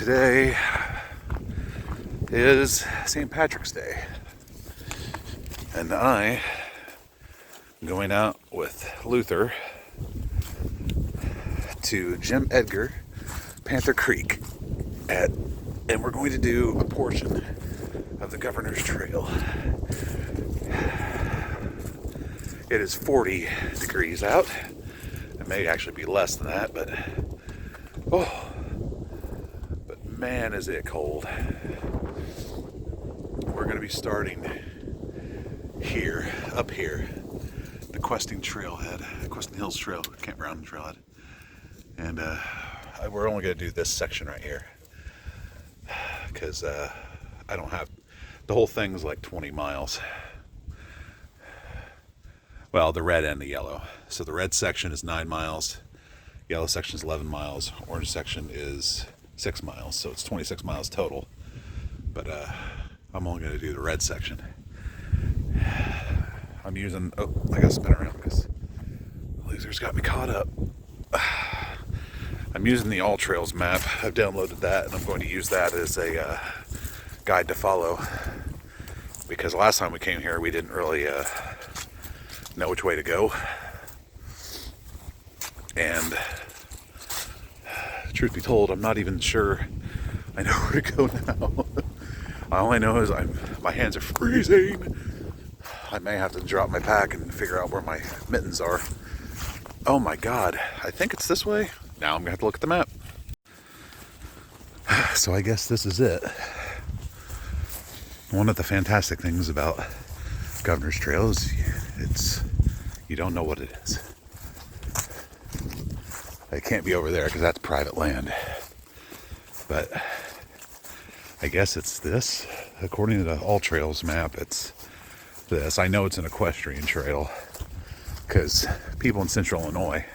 Today is St. Patrick's Day, and I'm going out with Luther to Jim Edgar Panther Creek, and we're going to do a portion of the Governor's Trail. It is 40 degrees out. It may actually be less than that, but man, is it cold. We're going to be starting here, up here, the Questing Hills Trail, Campground Trailhead. And we're only going to do this section right here because I don't have, the whole thing's like 20 miles. Well, the red and the yellow. So the red section is 9 miles, yellow section is 11 miles, orange section is 6 miles, so it's 26 miles total. But I'm only going to do the red section. I'm using, I gotta spin around because Loser's got me caught up. I'm using the All Trails map. I've downloaded that, and I'm going to use that as a guide to follow, because last time we came here we didn't really know which way to go. And truth be told, I'm not even sure I know where to go now. All I know is my hands are freezing. I may have to drop my pack and figure out where my mittens are. Oh my God, I think it's this way. Now I'm gonna have to look at the map. So I guess this is it. One of the fantastic things about Governor's Trail is you don't know what it is. It can't be over there because that's private land. But I guess it's this. According to the All Trails map, it's this. I know it's an equestrian trail because people in Central Illinois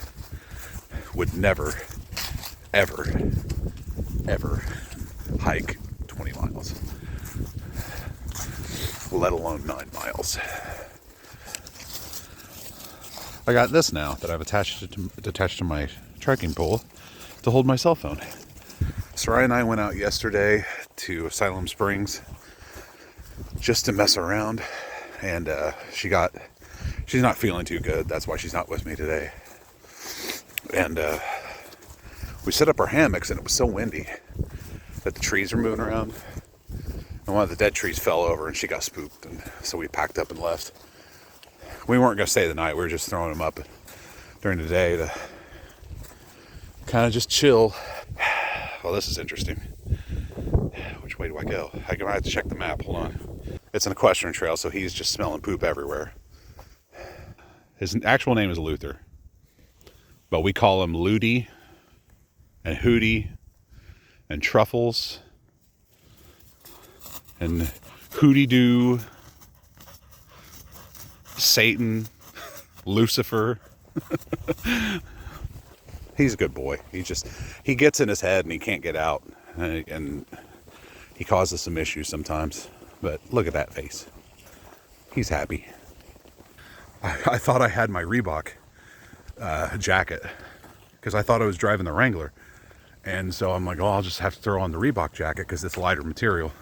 would never, ever hike 20 miles, let alone 9 miles. I got this now that I've attached to my trekking pole to hold my cell phone. Sarai and I went out yesterday to Asylum Springs just to mess around, and she's not feeling too good. That's why she's not with me today. And we set up our hammocks, and it was so windy that the trees were moving around, and one of the dead trees fell over, and she got spooked, and so we packed up and left. We weren't going to stay the night. We were just throwing them up during the day to kind of just chill. Well, this is interesting. Which way do I go? I have to check the map. Hold on. It's an equestrian trail, so he's just smelling poop everywhere. His actual name is Luther, but we call him Ludi and Hootie and Truffles and Hootie Doo, Satan, Lucifer. He's a good boy. He gets in his head and he can't get out, and he causes some issues sometimes. But look at that face. He's happy. I thought I had my Reebok jacket because I thought I was driving the Wrangler, and so I'm like, oh, I'll just have to throw on the Reebok jacket because it's lighter material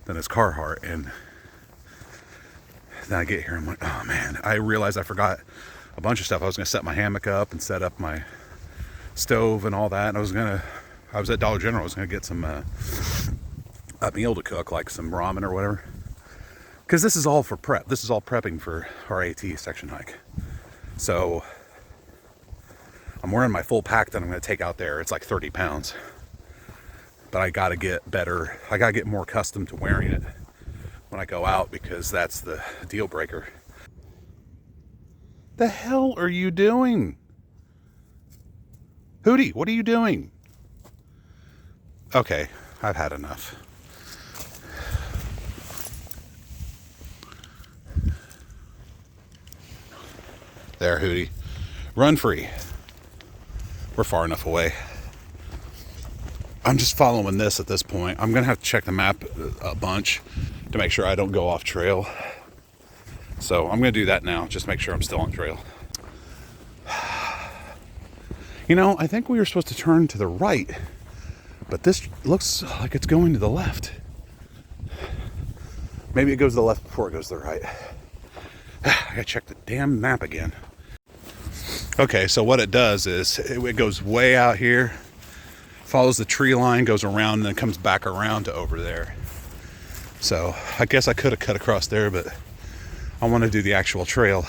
than its Carhartt. And then I get here, I'm like, oh man, I realized I forgot a bunch of stuff. I was going to set my hammock up and set up my stove and all that, and I was at Dollar General. I was going to get some a meal to cook, like some ramen or whatever, because this is all for prep. This is all prepping for our AT section hike. So I'm wearing my full pack that I'm going to take out there. It's like 30 pounds, but I got to get better. I got to get more accustomed to wearing it when I go out, because that's the deal breaker. The hell are you doing? Hootie, what are you doing? Okay, I've had enough. There, Hootie. Run free. We're far enough away. I'm just following this at this point. I'm going to have to check the map a bunch to make sure I don't go off trail. So I'm going to do that now, just make sure I'm still on trail. You know, I think we were supposed to turn to the right But this looks like it's going to the left. Maybe it goes to the left before it goes to the right. I gotta check the damn map again. Okay, so what it does is it goes way out here, follows the tree line, goes around, and then comes back around to over there. So I guess I could have cut across there, but I want to do the actual trail.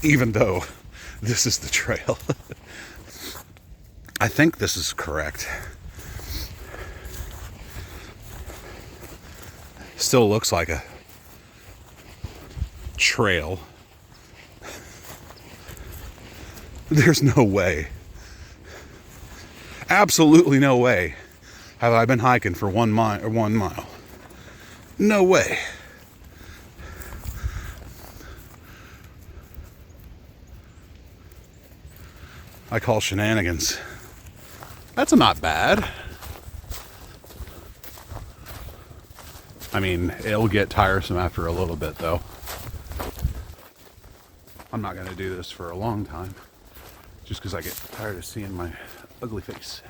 Even though this is the trail. I think this is correct. Still looks like a trail. There's no way. Absolutely no way have I been hiking for 1 mile or 1 mile. No way. I call shenanigans. That's not bad. I mean, it'll get tiresome after a little bit, though. I'm not going to do this for a long time, just because I get tired of seeing my ugly face.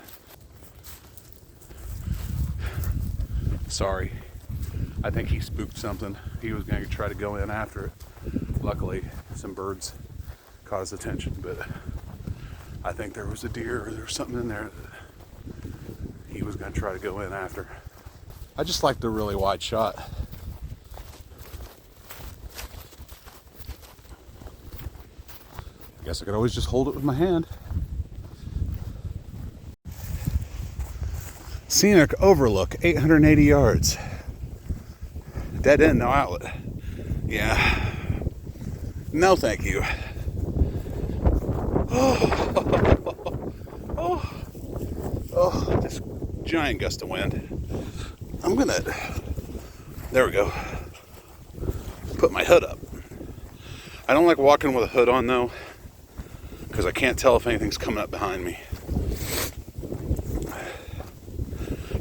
Sorry. I think he spooked something. He was going to try to go in after it. Luckily, some birds caught his attention, but I think there was a deer or there was something in there that he was going to try to go in after. I just like the really wide shot. I guess I could always just hold it with my hand. Scenic overlook, 880 yards. Dead end, no outlet. Yeah. No, thank you. Oh, this giant gust of wind. I'm gonna, there we go, put my hood up. I don't like walking with a hood on though, because I can't tell if anything's coming up behind me.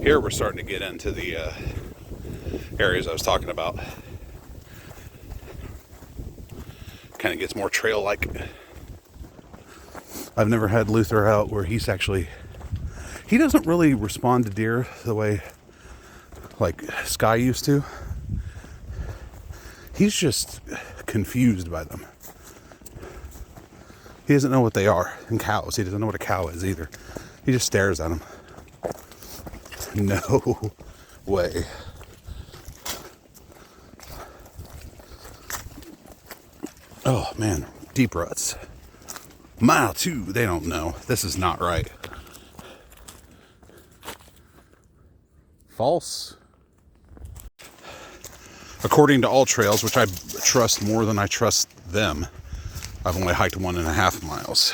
Here we're starting to get into the areas I was talking about. Kind of gets more trail-like. I've never had Luther out where he doesn't really respond to deer the way like Sky used to. He's just confused by them. He doesn't know what they are. And cows, he doesn't know what a cow is either. He just stares at them. No way. Oh man, deep ruts. Mile 2, they don't know. This is not right. False. According to All Trails, which I trust more than I trust them, I've only hiked 1.5 miles.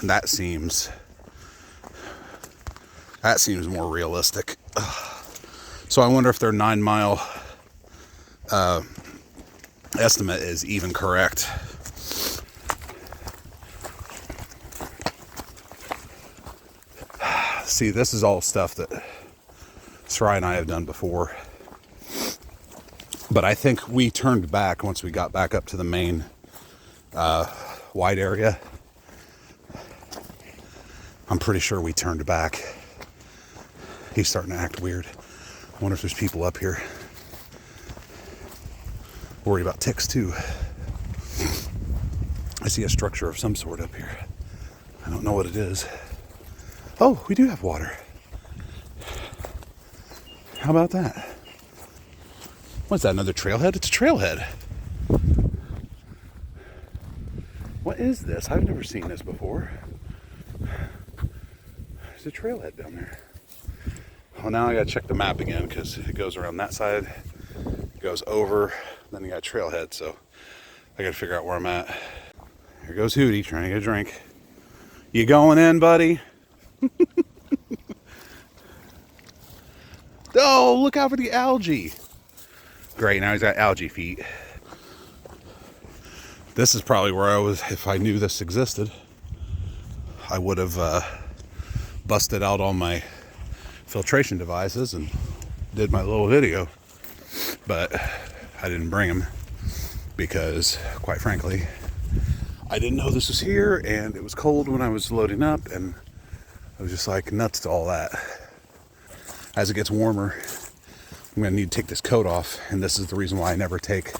That seems more realistic. So I wonder if their 9-mile estimate is even correct. See, this is all stuff that Sarai and I have done before. But I think we turned back once we got back up to the main wide area. I'm pretty sure we turned back. He's starting to act weird. I wonder if there's people up here. Worried about ticks too. I see a structure of some sort up here. I don't know what it is. Oh, we do have water. How about that? What's that, another trailhead? It's a trailhead. What is this? I've never seen this before. There's a trailhead down there. Well, now I gotta check the map again because it goes around that side, it goes over, then you got trailhead, so I gotta figure out where I'm at. Here goes Hootie trying to get a drink. You going in, buddy? Oh, look out for the algae. Great, now he's got algae feet. This is probably where I was, if I knew this existed. I would have busted out all my filtration devices and did my little video. But I didn't bring them because, quite frankly, I didn't know this was here, and it was cold when I was loading up, and I was just like nuts to all that. As it gets warmer, I'm gonna need to take this coat off, and this is the reason why I never take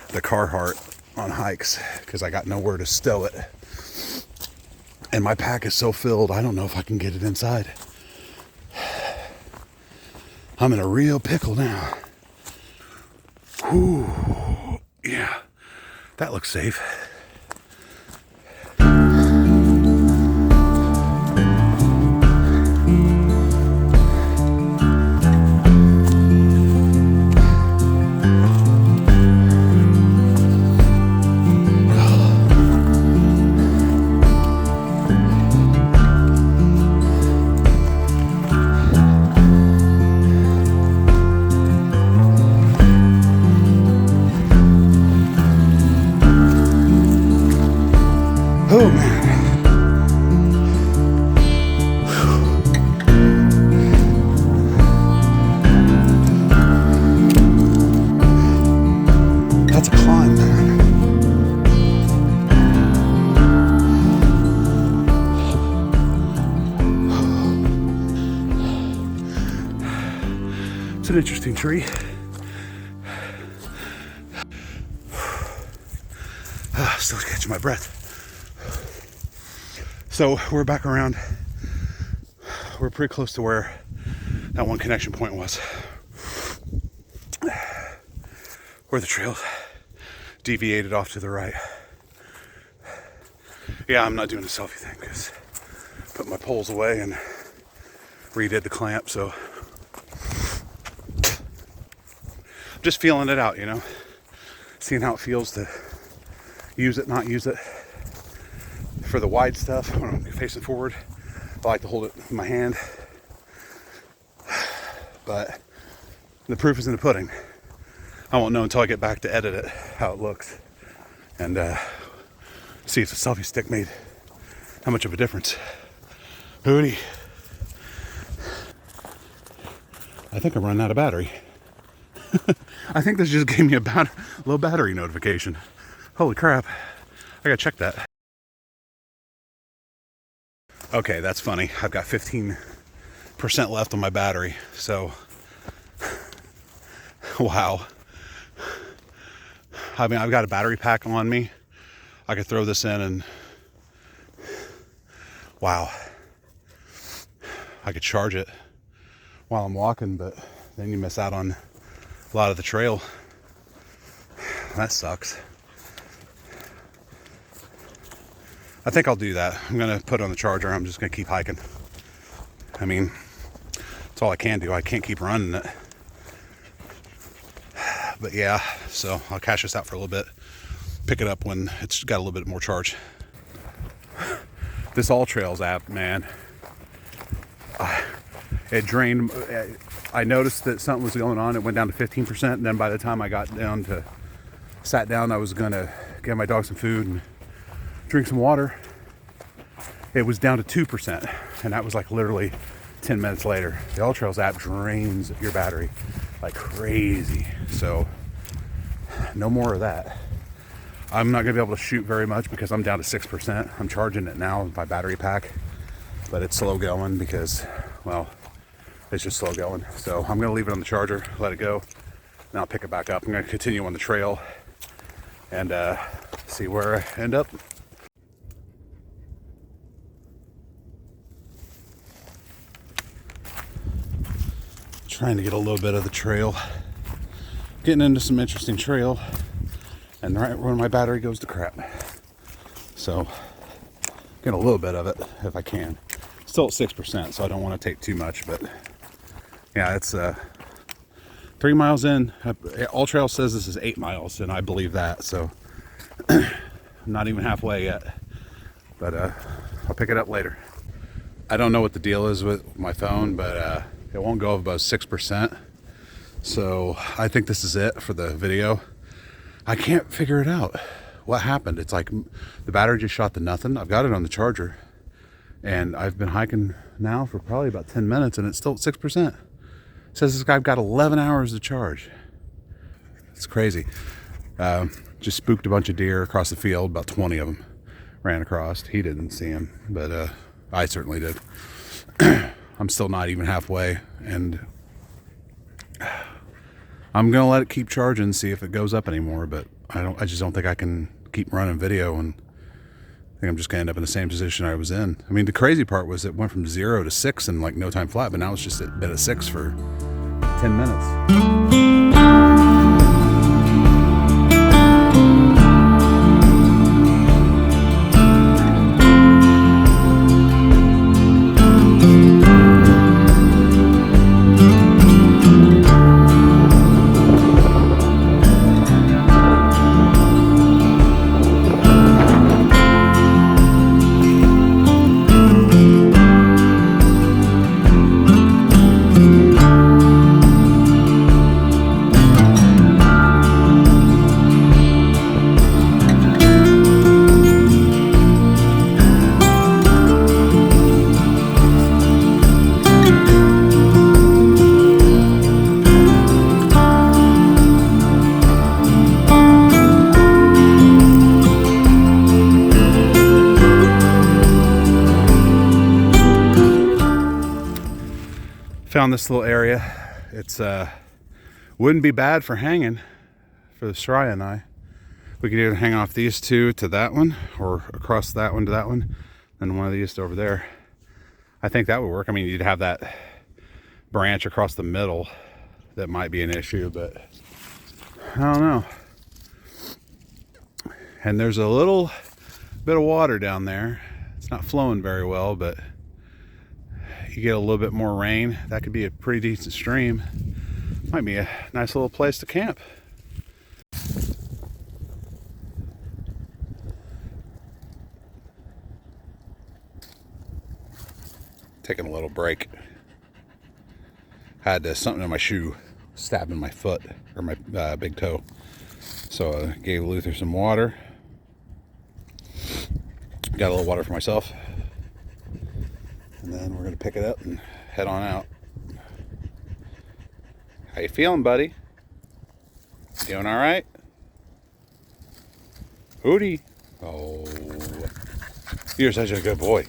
the Carhartt on hikes, because I got nowhere to stow it. And my pack is so filled, I don't know if I can get it inside. I'm in a real pickle now. Whew. Yeah, that looks safe. Oh man. That's a climb, man. It's an interesting tree. Still catching my breath. So we're back around. We're pretty close to where that one connection point was, where the trail deviated off to the right. Yeah, I'm not doing a selfie thing because I put my poles away and redid the clamp, so I'm just feeling it out, you know, seeing how it feels to use it, not use it. For the wide stuff, when I'm facing forward, I like to hold it in my hand. But the proof is in the pudding. I won't know until I get back to edit it, how it looks. And see if the selfie stick made how much of a difference. Hootie. I think I'm running out of battery. I think this just gave me a low battery notification. Holy crap. I gotta check that. Okay, that's funny. I've got 15% left on my battery, so wow. I mean, I've got a battery pack on me. I could throw this in and wow. I could charge it while I'm walking, but then you miss out on a lot of the trail. That sucks. I think I'll do that. I'm gonna put it on the charger. I'm just gonna keep hiking. I mean, that's all I can do. I can't keep running it. But yeah, so I'll cash this out for a little bit. Pick it up when it's got a little bit more charge. This All Trails app, man. It drained. I noticed that something was going on. It went down to 15%. And then by the time I sat down, I was gonna give my dog some food and drink some water. It was down to 2%, and that was like literally 10 minutes later. The All Trails app drains your battery like crazy, so no more of that. I'm not gonna be able to shoot very much because I'm down to 6%. I'm charging it now with my battery pack, but it's slow going because, well, it's just slow going. So I'm gonna leave it on the charger, let it go, and I'll pick it back up. I'm gonna continue on the trail and see where I end up. Trying to get a little bit of the trail, getting into some interesting trail, and right when my battery goes to crap. So get a little bit of it if I can. Still at 6%, so I don't want to take too much, but yeah, it's 3 miles in. All Trail says this is 8 miles, and I believe that, so I'm not even halfway yet, but I'll pick it up later. I don't know what the deal is with my phone, but it won't go above 6%. So I think this is it for the video. I can't figure it out. What happened? It's like the battery just shot to nothing. I've got it on the charger, and I've been hiking now for probably about 10 minutes, and it's still at 6%. It says this guy's got 11 hours to charge. It's crazy. Just spooked a bunch of deer across the field, about 20 of them. ran across. He didn't see him, but I certainly did. I'm still not even halfway, and I'm gonna let it keep charging, see if it goes up anymore. But I just don't think I can keep running video, and I think I'm just gonna end up in the same position I was in. I mean, the crazy part was it went from 0 to 6 in like no time flat, but now it's just been at 6 for 10 minutes. Found this little area. It's wouldn't be bad for hanging for the Soraya and I. We could either hang off these two to that one, or across that one to that one, then one of these to over there. I think that would work. I mean, you'd have that branch across the middle. That might be an issue, but I don't know. And there's a little bit of water down there. It's not flowing very well, but you get a little bit more rain, that could be a pretty decent stream. Might be a nice little place to camp. Taking a little break. Had something in my shoe stabbing my foot, or my big toe. So I gave Luther some water. Got a little water for myself. And then we're gonna pick it up and head on out. How you feeling, buddy? Doing all right? Hootie. Oh, you're such a good boy.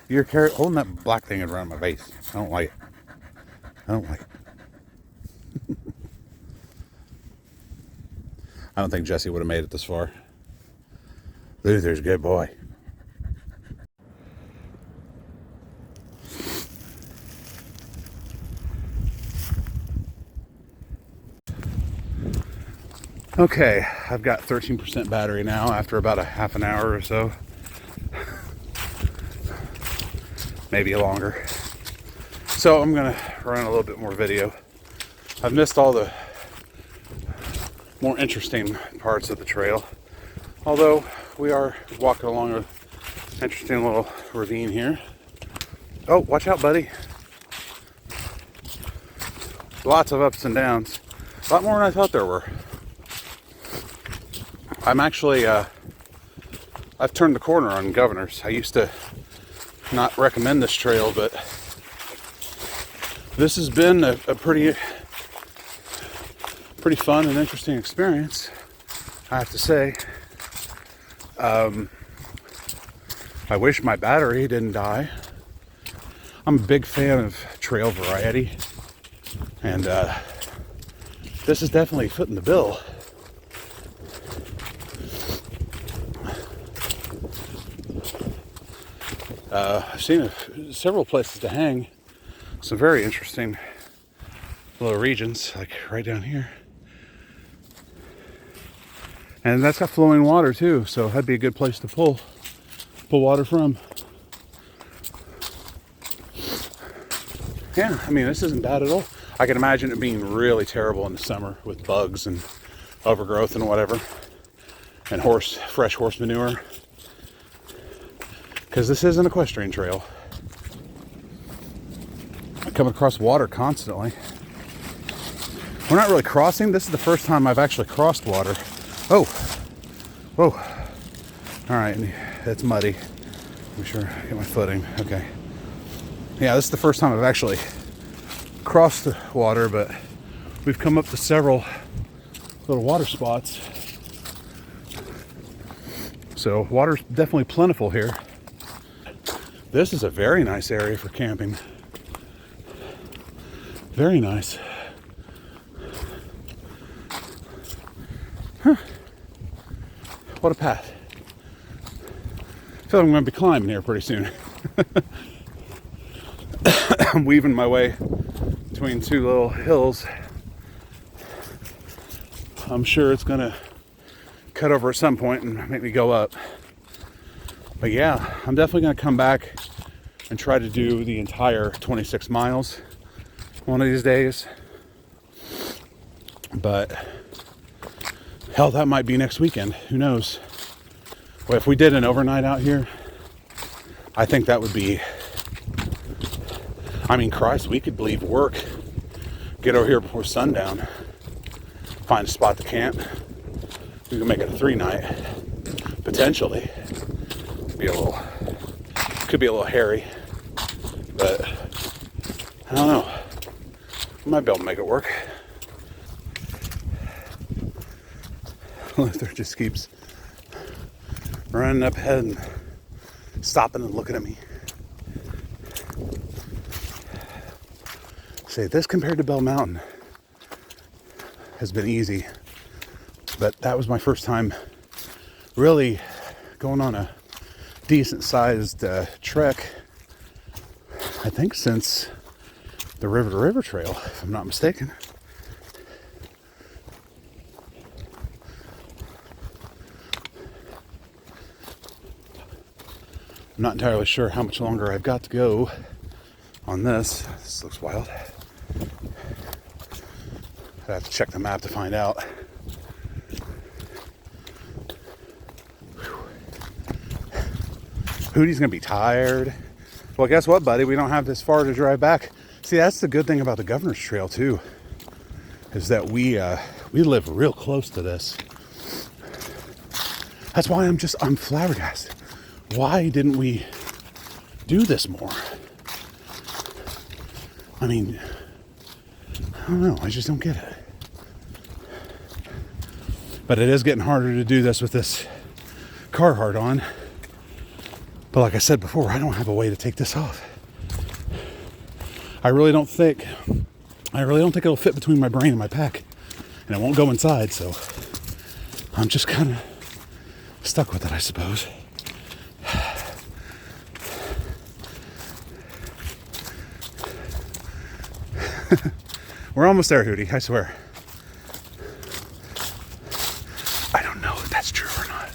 You're holding that black thing around my face. I don't like it. I don't like it. I don't think Jesse would have made it this far. Luther's a good boy. Okay, I've got 13% battery now after about a half an hour or so. Maybe longer. So I'm gonna run a little bit more video. I've missed all the more interesting parts of the trail. Although we are walking along an interesting little ravine here. Oh, watch out, buddy. Lots of ups and downs. A lot more than I thought there were. I'm actually, I've turned the corner on Governors. I used to not recommend this trail, but this has been a pretty fun and interesting experience, I have to say. I wish my battery didn't die. I'm a big fan of trail variety, and this is definitely footing the bill. I've seen several places to hang, some very interesting little regions, like right down here. And that's got flowing water too, so that'd be a good place to pull water from. Yeah, I mean, this isn't bad at all. I can imagine it being really terrible in the summer with bugs and overgrowth and whatever, and fresh horse manure. Because this is an equestrian trail. I come across water constantly. We're not really crossing. This is the first time I've actually crossed water. Oh, whoa. All right, it's muddy. Make sure I get my footing. Okay. Yeah, this is the first time I've actually crossed the water, but we've come up to several little water spots. So water's definitely plentiful here. This is a very nice area for camping. Very nice. Huh. What a path. I feel like I'm going to be climbing here pretty soon. I'm weaving my way between two little hills. I'm sure it's going to cut over at some point and make me go up. But yeah, I'm definitely going to come back and try to do the entire 26 miles one of these days. But hell, that might be next weekend. Who knows? Well, if we did an overnight out here, I think that would be, I mean, Christ, we could leave work, get over here before sundown, find a spot to camp. We can make it a 3-night, potentially. Could be a little hairy, but I don't know. I might be able to make it work. Luther just keeps running up ahead and stopping and looking at me. Say, this compared to Bell Mountain has been easy, but that was my first time really going on a decent sized trek, I think since the River to River Trail, if I'm not mistaken. I'm not entirely sure how much longer I've got to go on this. This looks wild. I have to check the map to find out. Hootie's gonna be tired. Well, guess what, buddy? We don't have this far to drive back. See, that's the good thing about the Governor's Trail too, is that we live real close to this. That's why I'm flabbergasted. Why didn't we do this more? I mean, I don't know. I just don't get it. But it is getting harder to do this with this Carhartt on. But like I said before, I don't have a way to take this off. I really don't think it'll fit between my brain and my pack, and it won't go inside. So I'm just kind of stuck with it, I suppose. We're almost there, Hootie, I swear. I don't know if that's true or not.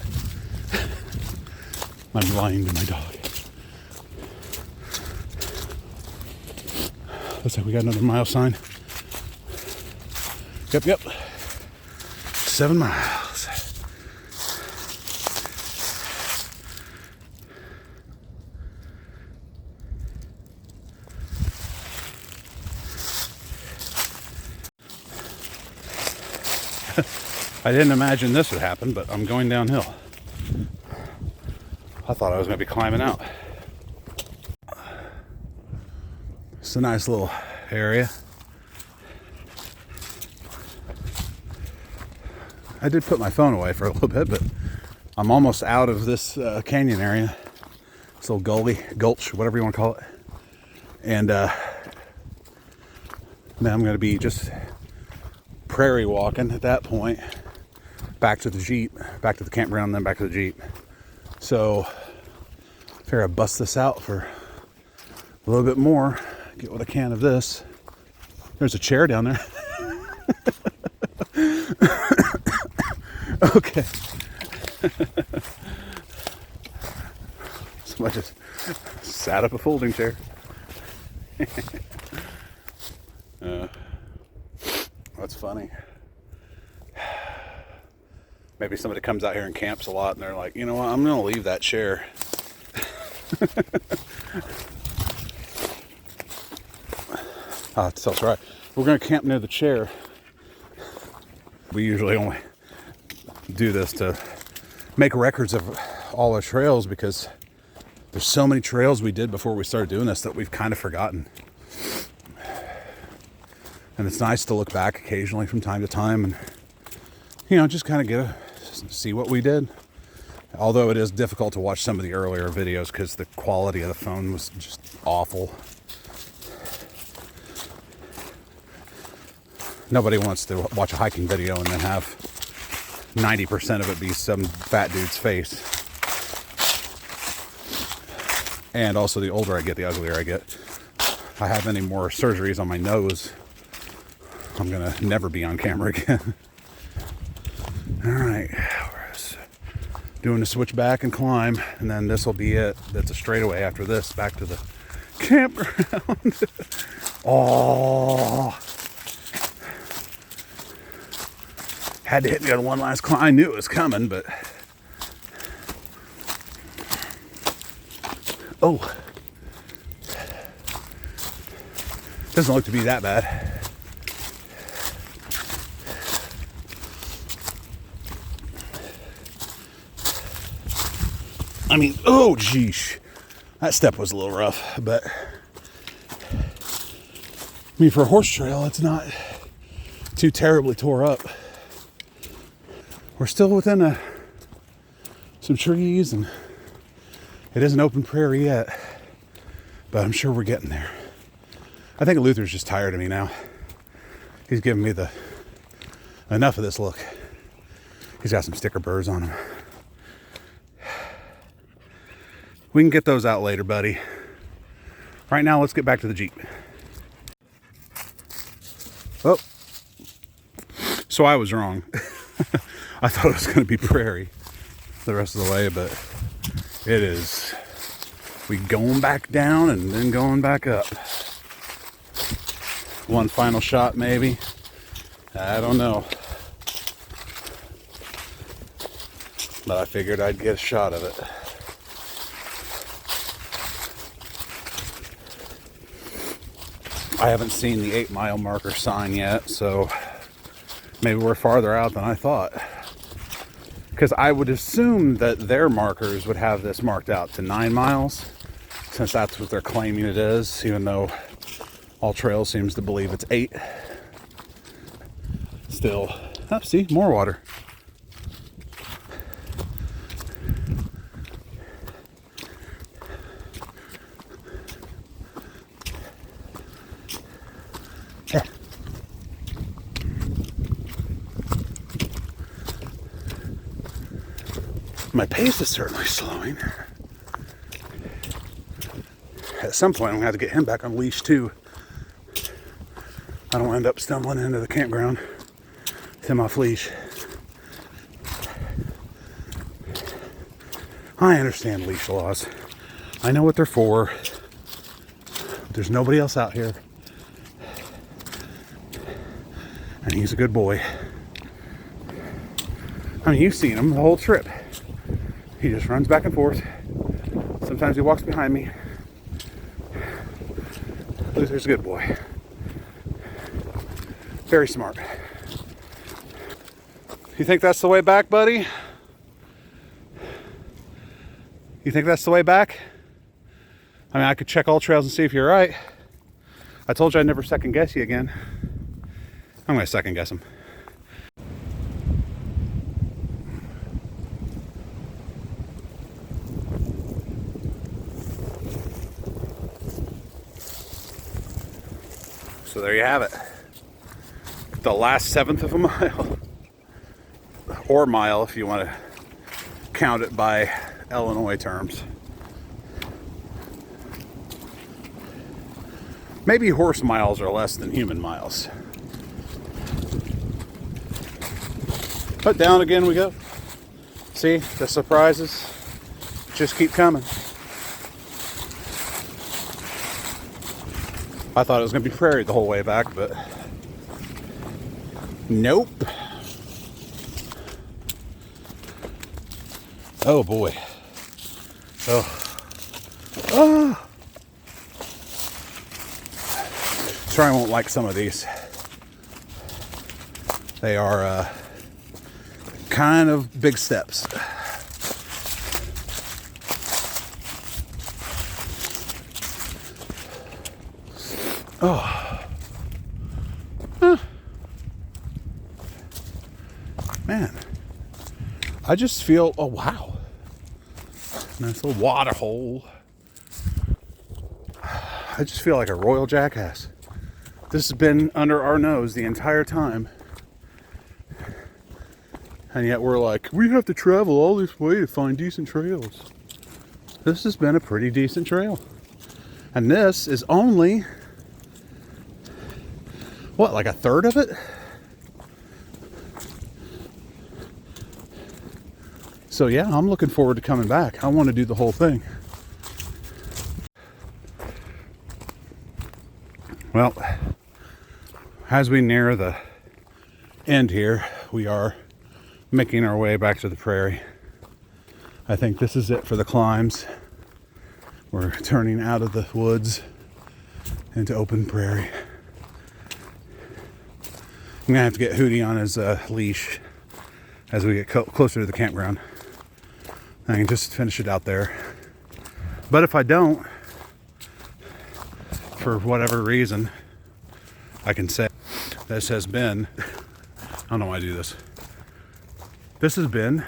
I'm lying to my dog. Looks like we got another mile sign. Yep. 7 miles. I didn't imagine this would happen, but I'm going downhill. I thought I was going to be climbing out. It's a nice little area. I did put my phone away for a little bit, but I'm almost out of this canyon area. This little gulch, whatever you want to call it. And now I'm going to be just prairie walking at that point. Back to the Jeep, back to the campground, and then back to the Jeep. So, figure I bust this out for a little bit more. Get what I can of this. There's a chair down there. Okay. Somebody just sat up a folding chair. That's funny. Maybe somebody comes out here and camps a lot and they're like, you know what, I'm going to leave that chair. That's right. We're going to camp near the chair. We usually only do this to make records of all our trails because there's so many trails we did before we started doing this that we've kind of forgotten. And it's nice to look back occasionally from time to time and, you know, just kind of see what we did. Although it is difficult to watch some of the earlier videos because the quality of the phone was just awful. Nobody wants to watch a hiking video and then have 90% of it be some fat dude's face. And also, the older I get, the uglier I get. If I have any more surgeries on my nose, I'm gonna never be on camera again. All right, we're doing the switch back and climb, and then this will be it. That's a straightaway after this, back to the campground. Oh, had to hit me on one last climb. I knew it was coming, but oh, doesn't look to be that bad. I mean, oh geesh, that step was a little rough, but I mean, for a horse trail, it's not too terribly tore up. We're still within some trees, and it isn't open prairie yet, but I'm sure we're getting there. I think Luther's just tired of me now. He's giving me the enough of this look. He's got some sticker burrs on him. We can get those out later, buddy. Right now, let's get back to the Jeep. Oh, so I was wrong. I thought it was going to be prairie the rest of the way, but it is. We going back down and then going back up. One final shot, maybe. I don't know. But I figured I'd get a shot of it. I haven't seen the 8-mile marker sign yet, so maybe we're farther out than I thought. Because I would assume that their markers would have this marked out to 9 miles, since that's what they're claiming it is, even though All Trails seems to believe it's 8. Still, oh, see, more water. Yeah. My pace is certainly slowing. At some point, I'm gonna have to get him back on leash too. I don't end up stumbling into the campground with him off leash. I understand leash laws. I know what they're for. There's nobody else out here. And he's a good boy. I mean, you've seen him the whole trip. He just runs back and forth. Sometimes he walks behind me. Luther's a good boy. Very smart. You think that's the way back, buddy? You think that's the way back? I mean, I could check All Trails and see if you're right. I told you I'd never second guess you again. I'm gonna second guess him. So there you have it. The last 1/7 of a mile. Or mile if you want to count it by Illinois terms. Maybe horse miles are less than human miles. But down again we go. See, the surprises just keep coming. I thought it was going to be prairie the whole way back, but nope. Oh boy. Oh. Oh. Sure, I won't like some of these. They are kind of big steps. Oh. Huh. Man. I just feel, oh wow. Nice little water hole. I just feel like a royal jackass. This has been under our nose the entire time. And yet we're like, we have to travel all this way to find decent trails. This has been a pretty decent trail. And this is only, what, like a third of it? So yeah, I'm looking forward to coming back. I want to do the whole thing. Well, as we near the end here, we are making our way back to the prairie. I think this is it for the climbs. We're turning out of the woods into open prairie. I'm gonna have to get Hootie on his leash as we get closer to the campground. I can just finish it out there. But if I don't, for whatever reason, I can say this has been, I don't know why I do this. This has been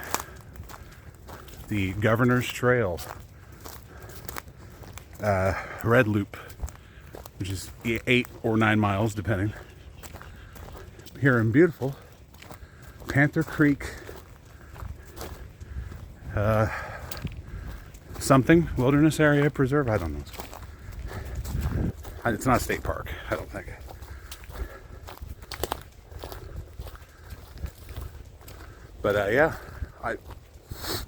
the Governor's Trail Red Loop, which is 8 or 9 miles depending, here in beautiful Panther Creek something wilderness area preserve. I don't know. It's not a state park, I don't think. But yeah, I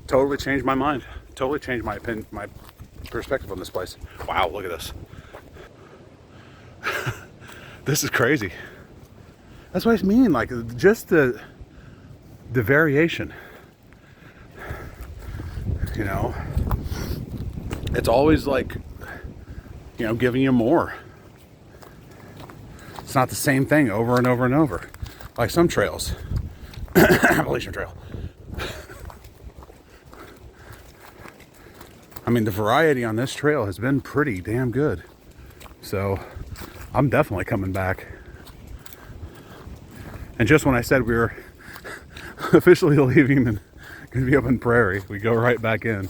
totally changed my mind. Totally changed my opinion, my perspective on this place. Wow, look at this. This is crazy. That's what I mean, like just the variation. You know, it's always like, you know, giving you more. It's not the same thing over and over and over, like some trails. Appalachian Trail. I mean, the variety on this trail has been pretty damn good. So I'm definitely coming back. And just when I said we were officially leaving and going to be up in prairie, we go right back in.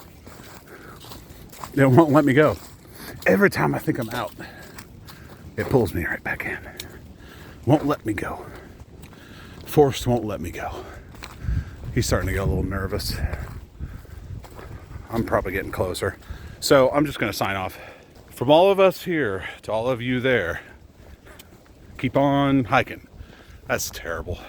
It won't let me go. Every time I think I'm out, it pulls me right back in. Won't let me go. Forrest won't let me go. He's starting to get a little nervous. I'm probably getting closer. So I'm just going to sign off. From all of us here to all of you there, keep on hiking. That's terrible.